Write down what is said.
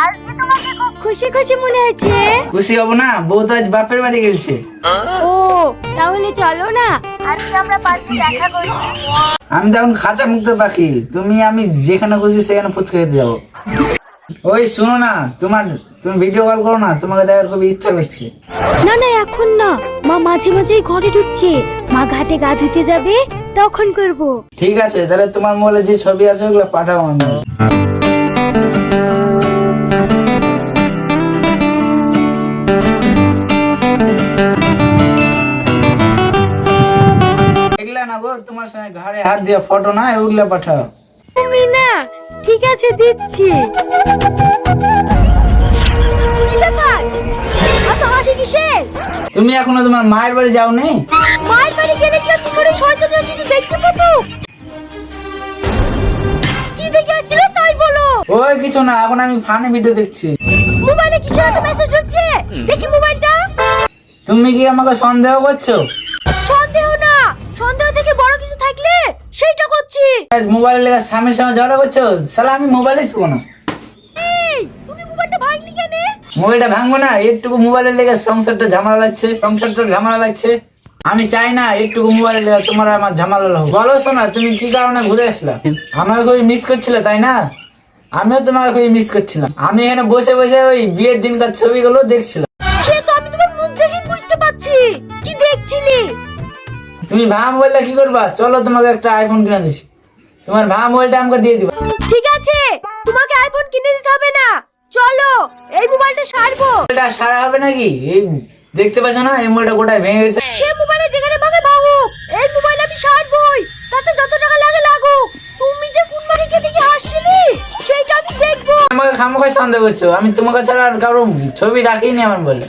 আজকে তোমাকে খুব খুশি খুশি মনে হচ্ছে। খুশি হব না, বউ তো আজ বাপের বাড়ি গেছে। ও তাহলে চলো না আজকে আমরা পার্কে দেখা করি। আমি তো এখন খাঁচা মুক্ত পাখি, আমি যেখানে খুশি সেখানে ফুচকা খেতে যাবো। ওই শুনো না, তুমি ভিডিও কল করো না, তোমাকে দেখার খুব ইচ্ছা করছে। না না এখন না, মা মাঝে মাঝেই ঘরে ঢুকছে, মা ঘাটে গা ধুতে যাবে তখন করব। ঠিক আছে, তাহলে তোমার মোবাইলে যে ছবি আছে ওগুলো পাঠাও আমি। এগুলা না গো, তোমার সঙ্গে ঘাড়ে হাত দিয়ে ফটো না, ওগুলা পাঠাও। তুমি না, ঠিক আছে দিচ্ছি। কি ব্যাপার এত হাসি কিসের? তুমি এখনো তোমার মায়ের বাড়ি যাওনি? মায়ের বাড়ি গেলে কি তুমি করে শয়তান হাসিটা দেখতে পাবো? কি দেখে আসছিলে তাই বলো। ওই কিছু না, এখন আমি ফানি ভিডিও দেখছি। মোবাইলে কিছু একটা মেসেজ হচ্ছে, দেখি মোবাইলটা। তুমি কি আমাকে সন্দেহ করছো? সন্দেহ না, সন্দেহ থেকে বড় কিছু থাকলে সেইটা করছি। মোবাইলে লেগে স্বামীর সঙ্গে ঝগড়া করছো? শালা আমি মোবাইলে ছিল না। এই তুমি মোবাইলটা ভাঙলি কেন? মোবাইলটা ভাঙবো না, একটুকু মোবাইলের লেগে সংসারটা ঝামেলা লাগছে। আমি চাই না একটুকু মোবাইলের লেগে তোমার আমার ঝামেলা হোক। বলো শোনা, তুমি কি কারণে ঘুরে আসলা? আমাকে খুবই মিস করছিলে তাই না? আমিও তোমাকে খুবই মিস করছিলাম। আমি এখানে বসে বসে ওই বিয়ের দিনকার ছবিগুলো দেখছিলাম। সে তো আমি তোমার মুখ দেখে বুঝতে পারছি কি দেখছিলি। তুমি ভাঙা মোবাইলটা কি করবা? চলো তোমাকে একটা আইফোন কিনে দিচ্ছি, তোমার ভাঙা মোবাইলটা আমাকে দিয়ে দিবা। ঠিক আছে, তোমাকে আইফোন কিনে দিতে হবে না, চলো এই মোবাইলটা সারবো। মোবাইলটা সারা হবে নাকি? এই দেখতে পাচ্ছ না, এই মোবাইলটা গোটায় ভেঙে গেছে। সে মোবাইলে যেখানে ভাগে ভাঙুক, এই মোবাইল আমি সারবই, তাতে যত টাকা লাগে লাগুক। তুমি যে কোন বাড়িকে দেখে হাসছিলি সেইটা আমি দেখবো। আমাকে খামোখাই সন্দেহ করছো, আমি তোমাকে ছাড়া আর কারো ছবি রাখিনি আমার বলে।